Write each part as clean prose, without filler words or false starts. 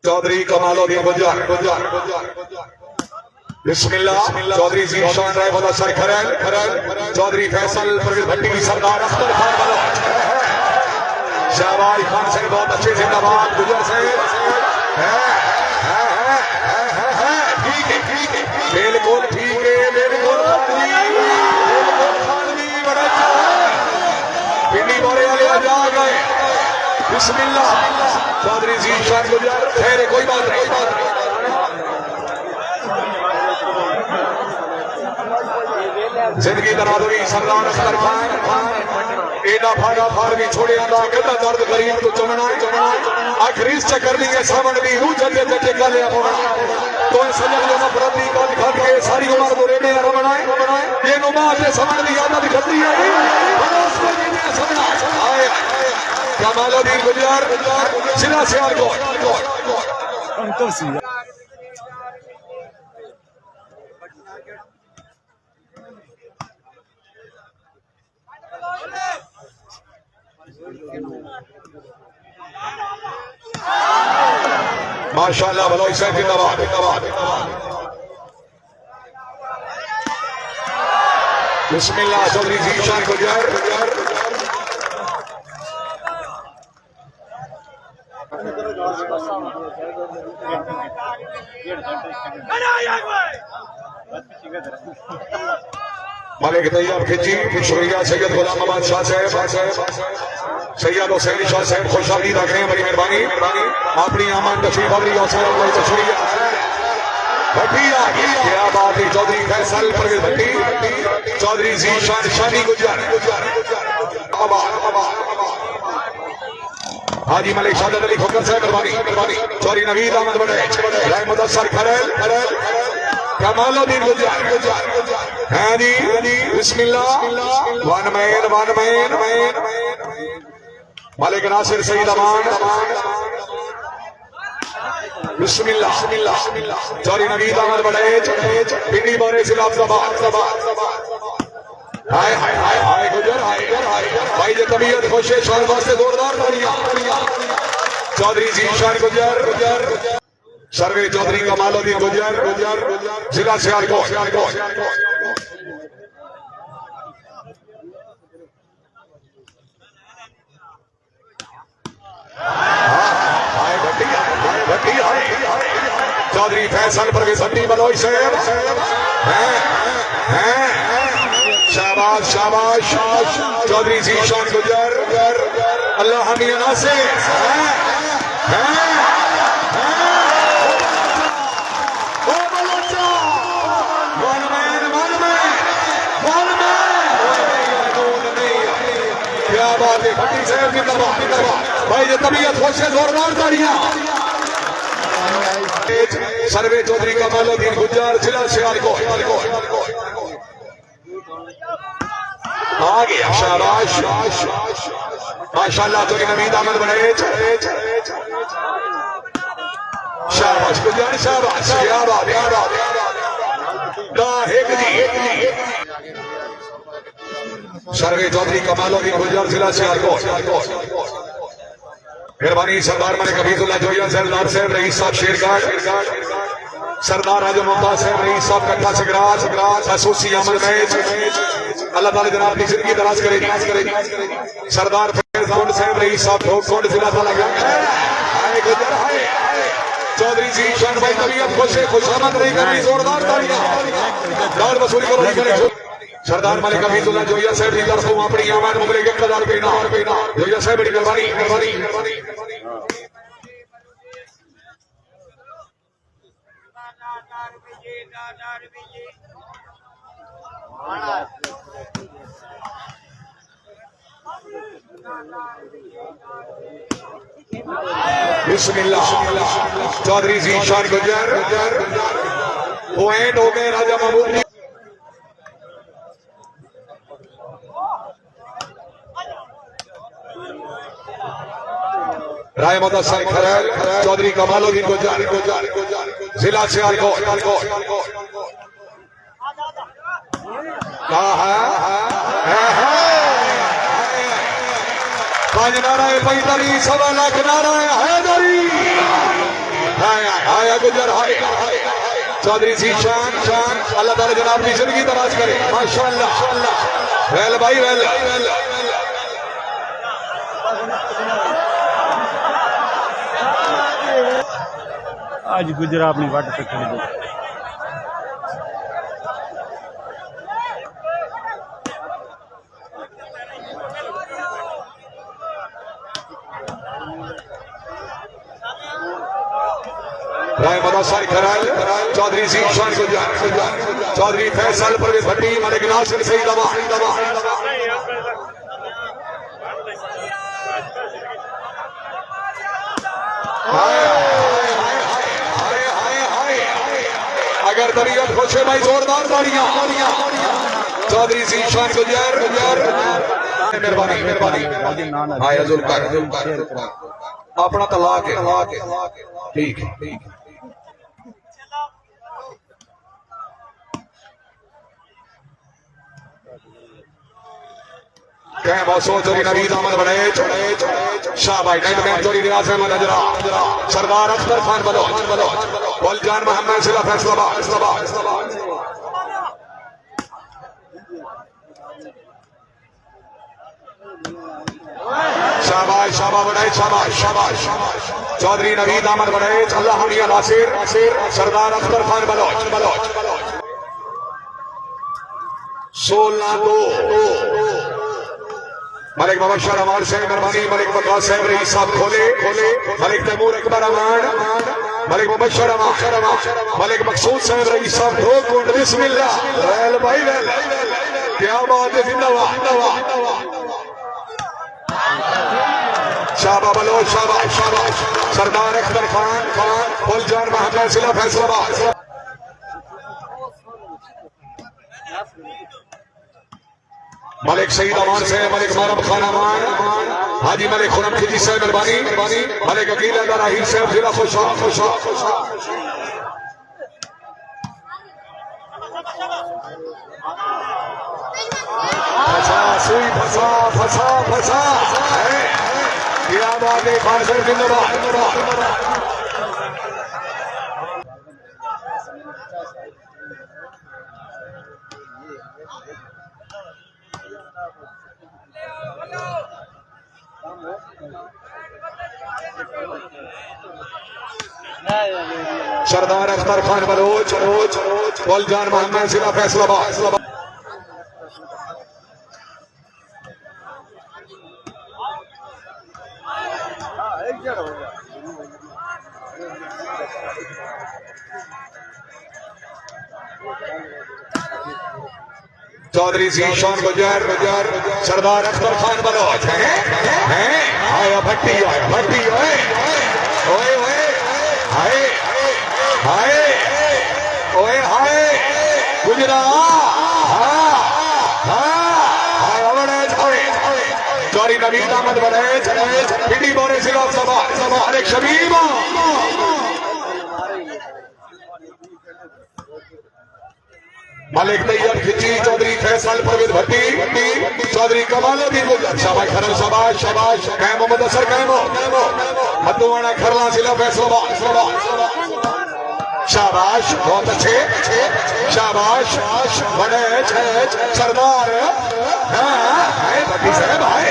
चौधरी कमालुद्दीन गुज्जर बिस्मिल्लाह। चौधरी जीशान राय वाला सर खरल चौधरी फैसल परवेज भट्टी सरदार अख्तर खान वाला शाहबाज खान से बहुत अच्छे जिंदाबाद गुजर से ठीक है बिल्कुल ठीक है बिल्कुल बड़ा पिंडी बोले वाले आ गए। बिस्मिल्लाह। चौधरी जीशान गुजर खैर कोई बात नहीं जिंदगी दरादरी सरदार अख्तर खान एडा फाड़ा फाड़ भी छोड़े आंदा कहता दर्द गरीब तो चमना आखिरी चक्कर दी सावण दी रूह जटे जटे गले होना तो सजग जो नफरत दी गल खा के सारी उम्र तो रेडे रमना ये नुमा ते समण दी आदत खतरी है बस को जी ने समझा आए कमालुद्दीन गुज्जर जिला सियालकोट अंतसी माशाअल्लाह बलोच साहब जिंदाबाद बिस्मिल्लाह। चौधरी जीशान गुज्जर मालिक तैयार खिंची शुक्रिया सैयद गुलाम अहमद शाह साहब सैयद हुसैन शाह साहब खुशहाली रखने बड़ी मेहरबानी अपनी आमान तशरीफ अवरी शुक्रिया क्या बात है। चौधरी फैसल परवेज भट्टी चौधरी जीशान शानी गुज्जर हाजी मलिक शादत अली खोकर साहब मेहरबानी चौधरी नवीद अहमद बड़े राय मुदस्सर खरल कमालुद्दीन गुज्जर है जी बिस्मिल्लाह। वन मैन मालिक नासिर सईद अमान बिस्मिल्लाह। चौधरी नवीद अहमद बड़े पिंडी बोरे जिला हाय हाय हाय हाय गुजर भाई जो तबीयत खुश है शान वास्ते जोरदार तालियां। चौधरी जीशान गुज्जर सर्वे चौधरी कमालुद्दीन गुज्जर जिला सियालकोट चौधरी फैसल परवेज भट्टी बलोच साहब शाबाश चौधरी जीशान गुज्जर अल्लाह हमिया नासिर क्या बात है भट्टी साहब जिंदाबाद भाई जो तबीयत खुश है जोरदार तालियां। सर्वे चौधरी कमालुद्दीन गुज्जर जिला सियालकोट आ गया शाबाश माशाअल्लाह। चौधरी नवीद अहमद बड़े शाबाश गुज्जर शाबाश क्या बात सर्वे चौधरी कमालुद्दीन गुज्जर जिला सियालकोट मेहरबानी सरदार मलिक हफीजुल्लाह जोया सरदार साहब रईस साहब शेरगढ़ सरदार राजा मुमताज साहब रईस साहब कट्टा सिगराज एसोसी अमल मैच अल्लाह ताला जनाब की जिंदगी दराज करे सरदार फैज साहब रईस साहब ठोककोट जिला चौधरी जीशान भाई तबीयत खुश है खुशामद रही करनी जोरदार तालियां दार वसूली करो सरदार मलिक हफीजुल्लाह जोया साहब की तरफ अपनी आमान मुबरे के कदर पेना जोया साहब बड़ी मेहरबानी बिस्मिल्लाह। चौधरी जीशान गुज्जर पॉइंट हो गए राजा महबूब राय मुदस्सर खरल चौधरी कमालुद्दीन गुज्जर जिला सियालकोट कहा है पांच नाराए 45 सवा लाख नाराए हैदरी हाय गुजर हाय चौधरी सी शान शान अल्लाह ताला जनाब की जिंदगी दराज करे माशाअल्लाह वेल भाई वेल आज गुजरा अपनी वाट पे खड़ी दो राय मदासर कराल चौधरी सी शान गुजर चौधरी फैसल परवेज भट्टी मलिक नासिर सही दवा अगर तबीयत खुश है भाई जोरदार तालियां चौधरी सी शान गुजर मेहरबानी मेहरबानी हाय जुल्फकार अपना तलाक है ठीक है क्या बसो चोरी नवीद अहमद बड़े शाह भाई नेट मैन चोरी रियाज अहमद अजरा सरदार अख्तर खान बलोच गुलजान मोहम्मद सिला फैसलाबाद शाबाश शाबाश बड़े शाबाश चौधरी नवीद अहमद बड़े अल्लाह हमिया नासिर सरदार अख्तर खान बलोच 16-2 मलिक मुबशर अमान से मेहरबानी मलिक बकास साहब रईस साहब खोले मलिक तैमूर अकबर अमान मलिक मुबशर अमान मलिक मकसूद साहब रईस साहब दो कुंड बिस्मिल्लाह वेल भाई वेल क्या बात है जिंदाबाद शाबा बलोच शाबाश सरदार अख्तर खान गुलजान मोहम्मद सिला फैसलाबाद मलिक सईद अमान से मलिक मारम खान अमान हाजी मलिक खुरम खिजी से मेहरबानी मलिक अकील राहिर से जिला खुशा सुई फसा क्या बात है फांसर जिंदाबाद सरदार अख्तर खान बलोच गुलजान मोहम्मद सिला फैसलाबाद चौधरी सी शान गुजर सरदार अख्तर खान बलोच हैं आया भट्टी ओए हाय ओए हाय गुजरा चौधरी नवीद अहमद बड़े पिंडी बोरे सिला सभा अरे शबीब मलिक तैयब खिची चौधरी फैसल परवेज भट्टी चौधरी कमालुद्दीन गुजर शाबाश कैमो मुदस्सर कैमो मधुवाना खरला सिला फैसलाबाद शाबाश बहुत अच्छे शाबाश बड़े सरदार भट्टी साहब हाय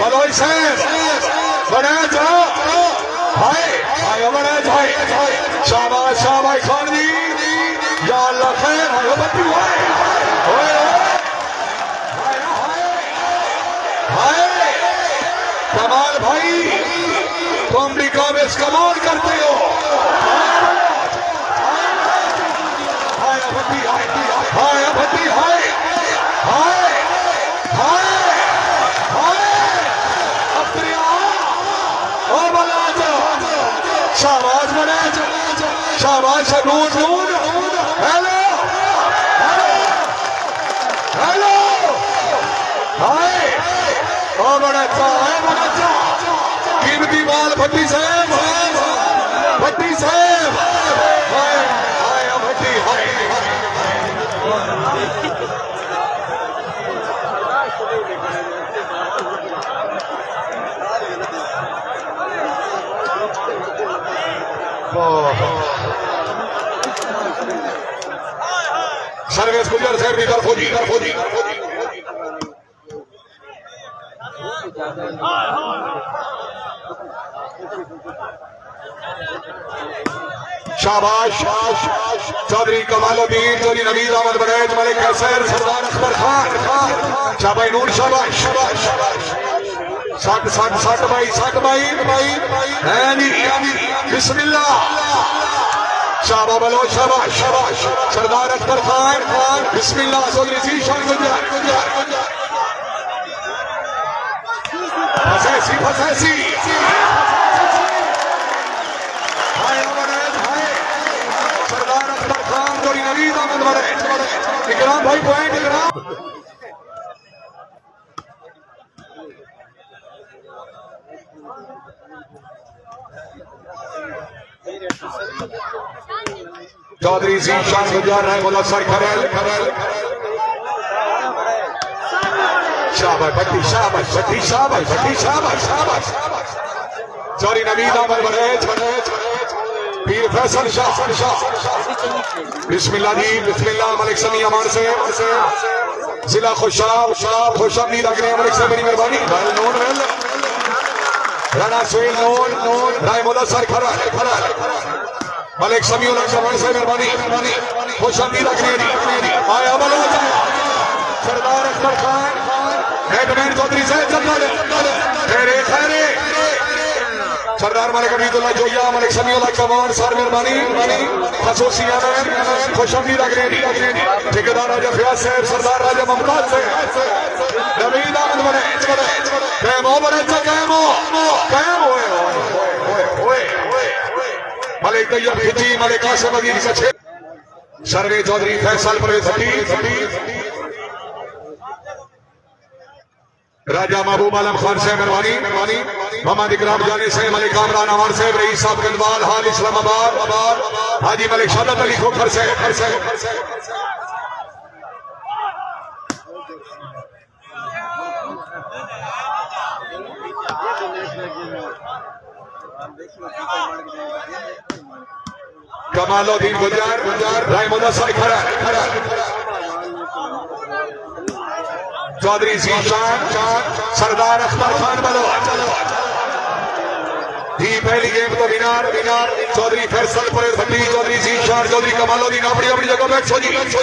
बलोच साहब बड़े शाबाश खान जी या अल्लाह खैर कमाल भाई तुम भी काबिज कमाल करते हो शाबाश बने शाबाश नूर हेलो हाय ओ बड़ा अच्छा कीमती माल भट्टी साहब हाय भट्टी हाय सर्विस गुजर साहब की तरफ होगी शाबाश चौधरी कमालुद्दीन चौधरी नवीद अहमद बड़ैच मलिक कैसर सरदार अख्तर खान शाबाश नूर शाबाश सट भाई बिस्मिल्लाह शाबाश बोलो शाबाश सरदार अख्तर खान बिस्मिल्लाह चौधरी जीशान गुजर फसेसी सरदार अख्तर खान चौधरी नवीद अहमद बड़ैच इकराम भाई पॉइंट इकराम चौधरी जीशान गुजर है मुलसर खरेल शाबाश चौधरी नवीद अहमद बड़ैच पीर फैसल शाह बिस्मिल्लाह जी बिस्मिल्लाह मलिक समी अमान से जिला खुशाबदीद अग्नि मलिक से बड़ी मेहरबानी नून राणा सुहेल नून राय मुदस्सर खरा मलिक समी अमान से मेहरबानी खुशाबदीद अग्नि आया बोलो सरदार अख्तर खान हेडमैन चौधरी साहब खैरे सरदार मलिक अमीदुल्लाह जोया मलिक समीउल्लाह कमान सर मेहरबानी खसूसी अहमद खुशाबदीद अग्नि ठेकेदार राजा फयाज साहब सरदार राजा मुमताज साहब नवीद अहमद बड़ैच कैमो मलिक तैयब खिची मलिक कासिम अजीज सचे सर्वे चौधरी फैसल परवेज राजा महबूब आलम खान से मेहरबानी मोहम्मद इकराम जाने से मलिक कामरान अमर से रईस साहब गंदवाल हाल इस्लामाबाद हाजी मलिक शादत अली खोखर से कमालुद्दीन गुजर राय मुदस्सर खरा चौधरी जीशान सरदार अख्तर खान बलोच जी पहली गेम तो बिनार चौधरी फैसल परेज भट्टी चौधरी जीशान चौधरी कमालुद्दीन अपनी जगह बैठ